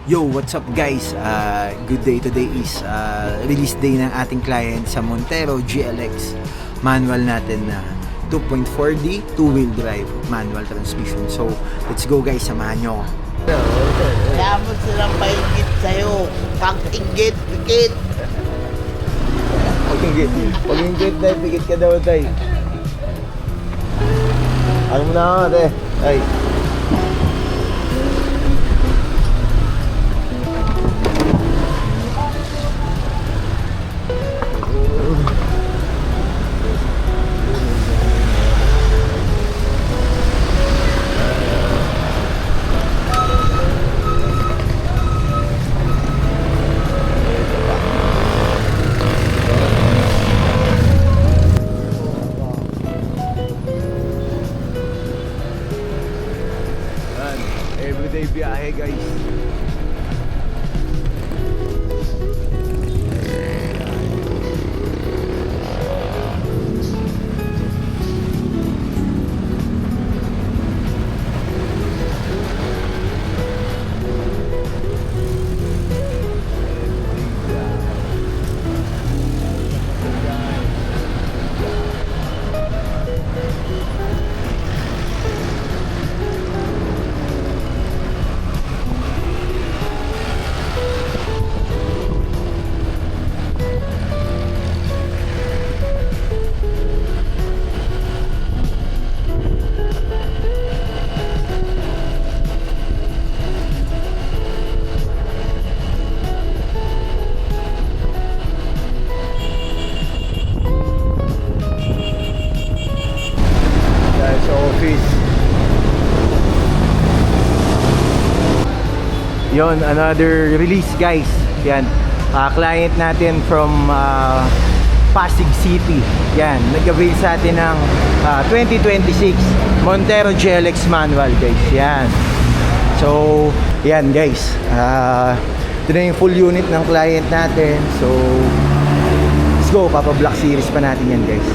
Yo, what's up guys? Good day. Today is release day ng ating client sa Montero GLX. Manual natin na 2.4D, 2-wheel drive, manual transmission. So, let's go guys, samahan nyo. Kaya mo silang paingit sa'yo. Pag-ingit-ingit. Pag-ingit tayo, pikit ka daw tayo. Ano mo na ako tayo? Ay. Everyday biyahe guys. Yon, another release guys. Yan, client natin from Pasig City. Yan, nag-avail sa atin ng 2026 Montero GLX manual guys. Yan. So, yan guys. Ito na yung full unit ng client natin. So, let's go. Papa Black Series pa natin yan guys.